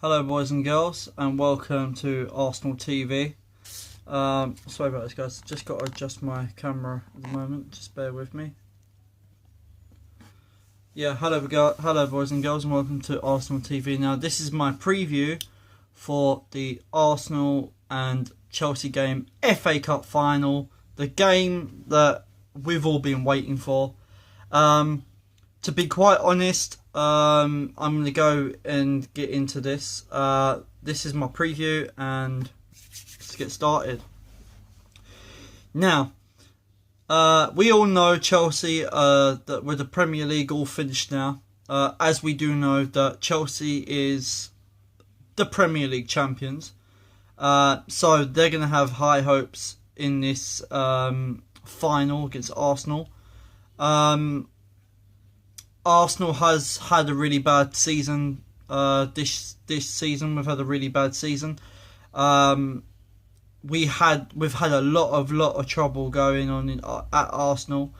Hello, boys and girls, and welcome to Arsenal TV. Sorry about this, guys. Just got to adjust my camera at the moment. Just bear with me. Yeah, hello, boys and girls, and welcome to Arsenal TV. Now, this is my preview for the Arsenal and Chelsea game, FA Cup final, the game that we've all been waiting for. To be quite honest, I'm going to go and get into this. This is my preview, and let's get started. Now, we all know Chelsea, that with the Premier League all finished now. As we do know that Chelsea is the Premier League champions. So they're going to have high hopes in this final against Arsenal. Arsenal has had a really bad season. This season we've had a really bad season. We've had a lot of trouble going on at Arsenal.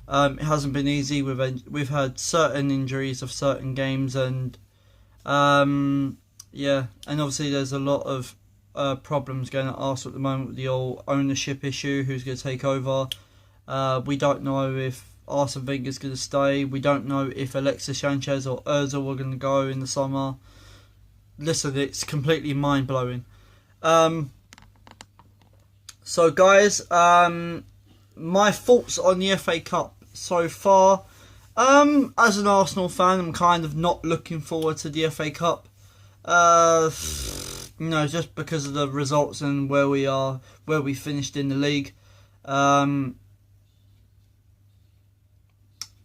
It hasn't been easy. We've had certain injuries of certain games, and and obviously there's a lot of problems going at Arsenal at the moment with the old ownership issue. Who's going to take over? We don't know if Arsene Wenger's going to stay. We don't know if Alexis Sanchez or Ozil are going to go in the summer. Listen, it's completely mind-blowing. So guys, my thoughts on the FA Cup so far. As an Arsenal fan, I'm kind of not looking forward to the FA Cup. Just because of the results and where we finished in the league.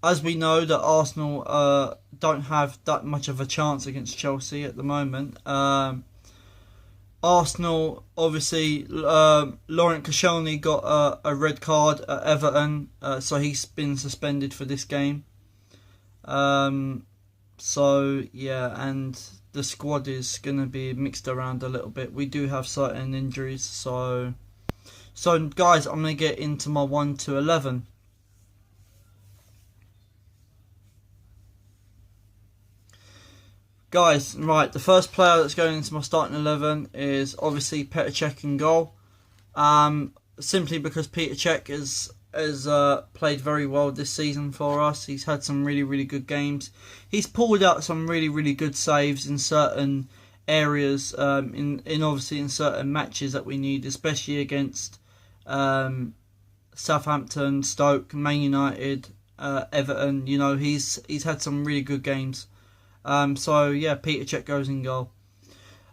As we know that Arsenal don't have that much of a chance against Chelsea at the moment. Arsenal, obviously, Laurent Koscielny got a red card at Everton, so he's been suspended for this game. And the squad is going to be mixed around a little bit. We do have certain injuries, so guys, I'm going to get into my 1 to 11. Guys, right, the first player that's going into my starting 11 is obviously Petr Cech in goal. Simply because Petr Cech has played very well this season for us. He's had some really, really good games. He's pulled out some really, really good saves in certain areas, in obviously in certain matches that we need, especially against Southampton, Stoke, Man United, Everton. You know, he's had some really good games. Petr Cech goes in goal.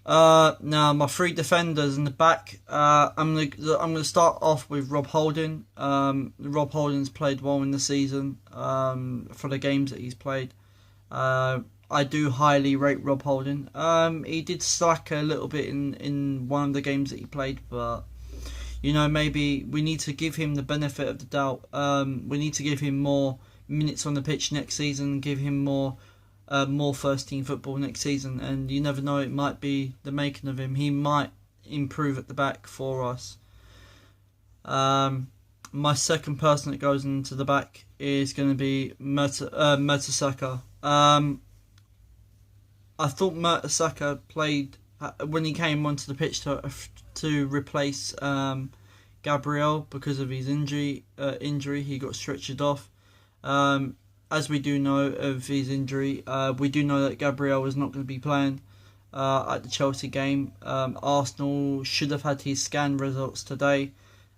Now my three defenders in the back. I'm gonna start off with Rob Holding. Rob Holding's played well in the season. For the games that he's played. I do highly rate Rob Holding. He did slack a little bit in one of the games that he played, but maybe we need to give him the benefit of the doubt. We need to give him more minutes on the pitch next season. Give him more first team football next season, and you never know, it might be the making of him. He might improve at the back for us. My second person that goes into the back is going to be Mertesacker. I thought Mertesacker played when he came onto the pitch to replace Gabriel because of his injury. He got stretchered off. As we do know of his injury, we do know that Gabriel is not going to be playing at the Chelsea game. Arsenal should have had his scan results today,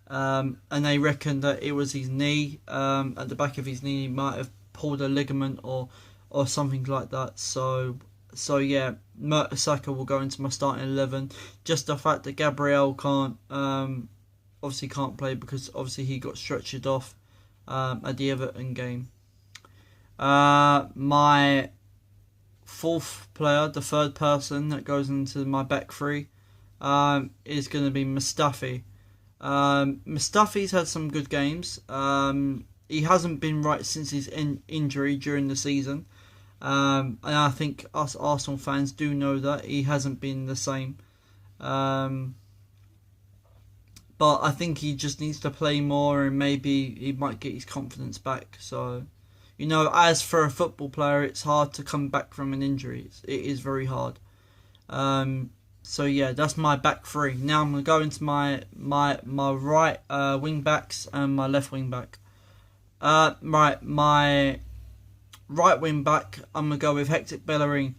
and they reckon that it was his knee. At the back of his knee, he might have pulled a ligament or something like that. So Mertesacker will go into my starting 11. Just the fact that Gabriel can't play because obviously he got stretchered off at the Everton game. My fourth player, the third person that goes into my back three, is going to be Mustafi. Mustafi's had some good games. He hasn't been right since his injury during the season. And I think us Arsenal fans do know that he hasn't been the same. But I think he just needs to play more, and maybe he might get his confidence back. So You know, as for a football player, it's hard to come back from an injury. It is very hard. So yeah, that's my back three. Now I'm gonna go into my right wing backs and my left wing back. Right, my right wing back, I'm gonna go with Hector Bellerin.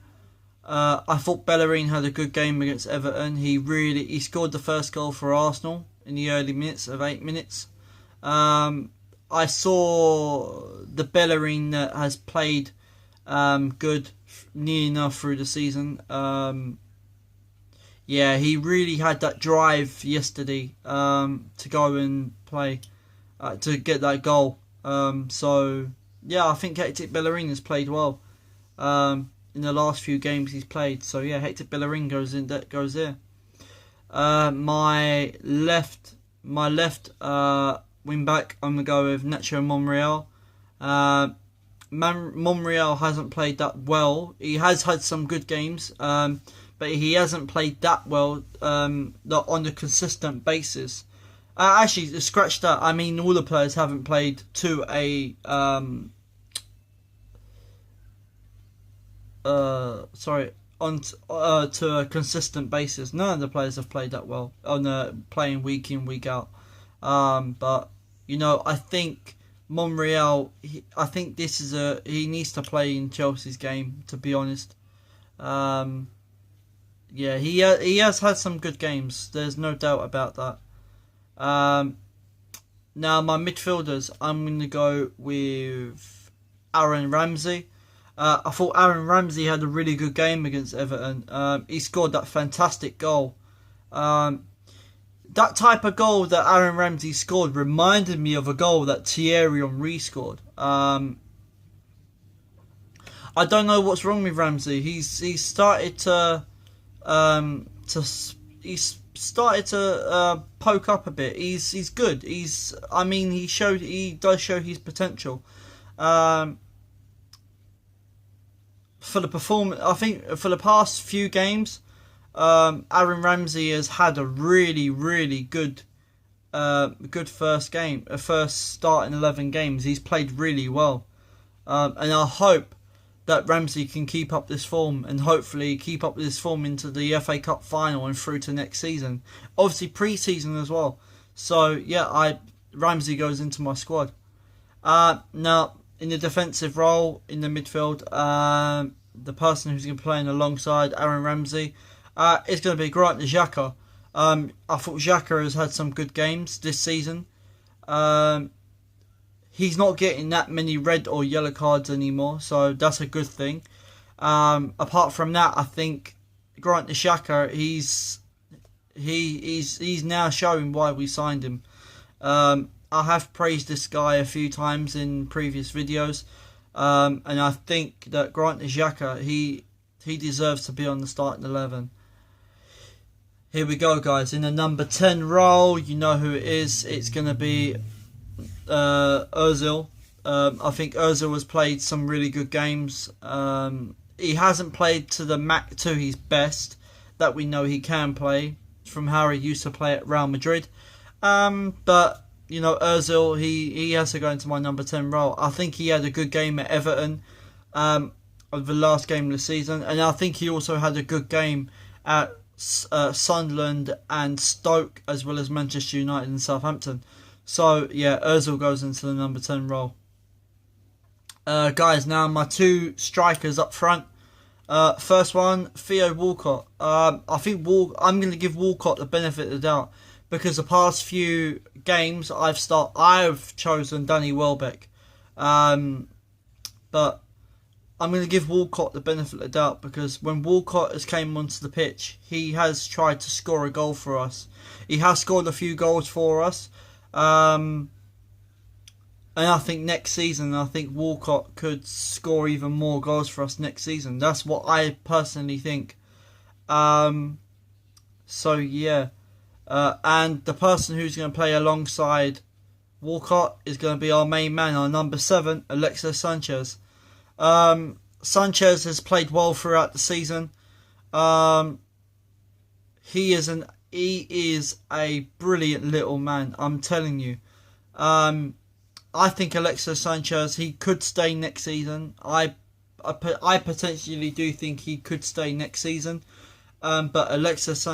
I thought Bellerin had a good game against Everton. He scored the first goal for Arsenal in the early minutes of 8 minutes. I saw the Bellerin that has played good near enough through the season. Yeah, he really had that drive yesterday to go and play to get that goal. So yeah, I think Hector Bellerin has played well in the last few games he's played. So yeah, Hector Bellerin goes in. That goes there. My left wing back, I'm gonna go with Nacho Monreal. Monreal hasn't played that well. He has had some good games, but he hasn't played that well on a consistent basis. Actually, scratch that. I mean, all the players haven't played to a to a consistent basis. None of the players have played that well on playing week in, week out. But you know, I think Monreal. I think he needs to play in Chelsea's game. To be honest, yeah, he has had some good games. There's no doubt about that. Now my midfielders, I'm going to go with Aaron Ramsey. I thought Aaron Ramsey had a really good game against Everton. He scored that fantastic goal. That type of goal that Aaron Ramsey scored reminded me of a goal that Thierry Henry scored. I don't know what's wrong with Ramsey. He's started to poke up a bit. He's good. He does show his potential. For the performance, I think for the past few games, Aaron Ramsey has had a really, really good first start in 11 games. He's played really well, and I hope that Ramsey can keep up this form and hopefully keep up this form into the FA Cup final and through to next season. Obviously pre-season as well. So yeah, Ramsey goes into my squad. Now in the defensive role in the midfield, the person who's going to be playing alongside Aaron Ramsey is going to be Granit Xhaka. I thought Xhaka has had some good games this season. He's not getting that many red or yellow cards anymore, so that's a good thing. Apart from that, I think Granit Xhaka, he's now showing why we signed him. I have praised this guy a few times in previous videos, and I think that Granit Xhaka, he deserves to be on the starting 11. Here we go, guys. In the number 10 role, you know who it is. It's going to be Ozil. I think Ozil has played some really good games. He hasn't played to his best that we know he can play from how he used to play at Real Madrid. But you know, Ozil, he has to go into my number 10 role. I think he had a good game at Everton of the last game of the season, and I think he also had a good game at Sunderland and Stoke, as well as Manchester United and Southampton. So yeah, Ozil goes into the number 10 role. Guys, now my two strikers up front. First one, Theo Walcott. I think I'm going to give Walcott the benefit of the doubt because the past few games I've chosen Danny Welbeck. But I'm going to give Walcott the benefit of the doubt because when Walcott has came onto the pitch, he has tried to score a goal for us. He has scored a few goals for us. And I think next season, Walcott could score even more goals for us next season. That's what I personally think. So yeah. And the person who's going to play alongside Walcott is going to be our main man, our number 7, Alexis Sanchez. Sanchez has played well throughout the season. He is a brilliant little man, I'm telling you. I think Alexis Sanchez, he could stay next season. I potentially do think he could stay next season. But Alexis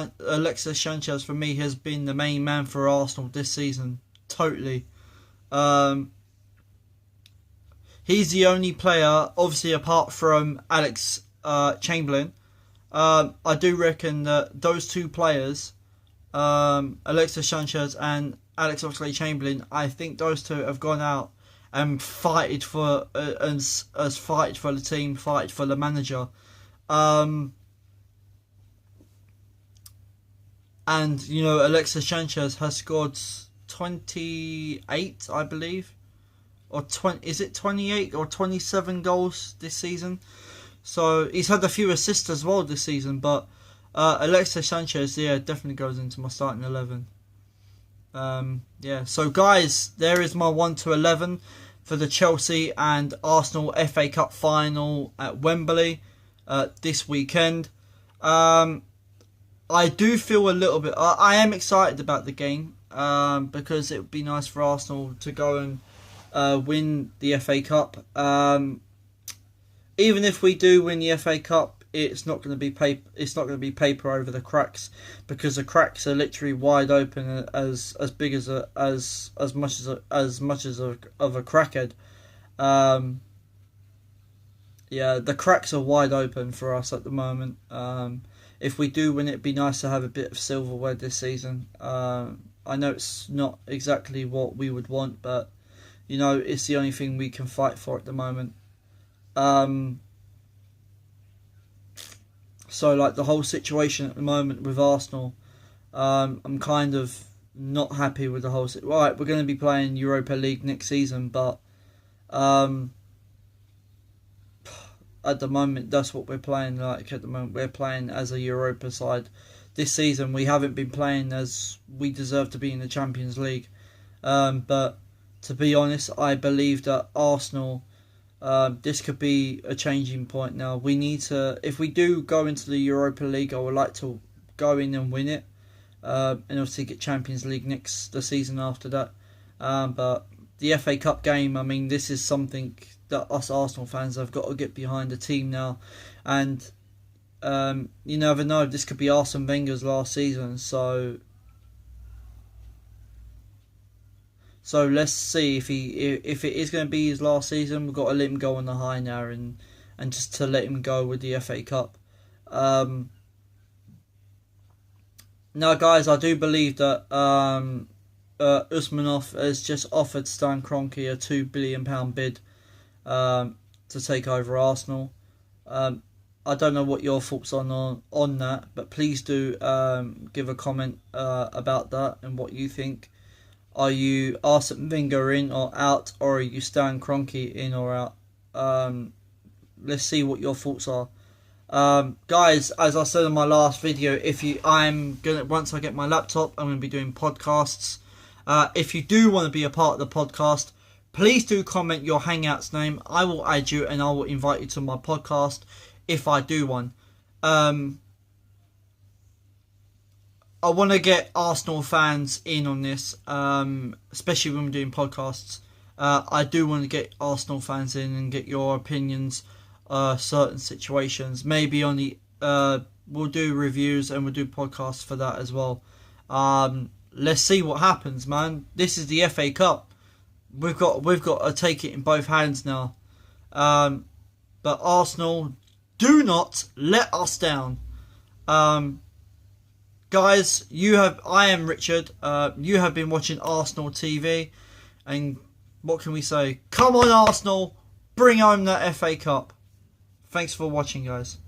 Sanchez for me has been the main man for Arsenal this season. Totally. He's the only player, obviously apart from Alex Chamberlain. I do reckon that those two players, Alexis Sanchez and Alex Oxlade-Chamberlain, I think those two have gone out and fighted for fighted for the team, fighted for the manager. And, you know, Alexis Sanchez has scored 28, I believe. Or 20, is it 28 or 27 goals this season? So he's had a few assists as well this season. But Alexis Sanchez, yeah, definitely goes into my starting 11. Yeah, so guys, there is my 1 to 11 for the Chelsea and Arsenal FA Cup final at Wembley this weekend. I do feel a little bit... I am excited about the game because it would be nice for Arsenal to go and win the FA Cup. Even if we do win the FA Cup, it's not going to be paper. It's not going to be paper over the cracks, because the cracks are literally wide open, as big as much as of a crackhead. Yeah, the cracks are wide open for us at the moment. If we do win it, it'd be nice to have a bit of silverware this season. I know it's not exactly what we would want, but you know, it's the only thing we can fight for at the moment. So like the whole situation at the moment with Arsenal, I'm kind of not happy with the whole situation. Right, we're going to be playing Europa League next season, but at the moment, that's what we're playing like. At the moment, we're playing as a Europa side. This season, we haven't been playing as we deserve to be in the Champions League. But to be honest, I believe that Arsenal, this could be a changing point now. We need to, if we do go into the Europa League, I would like to go in and win it. And obviously get Champions League the season after that. But the FA Cup game, I mean, this is something that us Arsenal fans have got to get behind the team now. And you never know, this could be Arsene Wenger's last season. So let's see if it is going to be his last season. We've got to let him go on the high now and just to let him go with the FA Cup. Now, guys, I do believe that Usmanov has just offered Stan Kroenke a £2 billion bid to take over Arsenal. I don't know what your thoughts are on that, but please do give a comment about that and what you think. Are you Arsene Wenger in or out, or are you Stan Kroenke in or out? Let's see what your thoughts are. Guys, as I said in my last video, once I get my laptop, I'm gonna be doing podcasts. If you do want to be a part of the podcast, please do comment your Hangouts name. I will add you and I will invite you to my podcast if I do one. I want to get Arsenal fans in on this, especially when we're doing podcasts. I do want to get Arsenal fans in and get your opinions, certain situations. Maybe on the we'll do reviews and we'll do podcasts for that as well. Let's see what happens, man. This is the FA Cup. We've got to take it in both hands now. But Arsenal, do not let us down. Guys, I am Richard. You have been watching Arsenal TV, and what can we say? Come on, Arsenal, bring home that FA Cup. Thanks for watching, guys.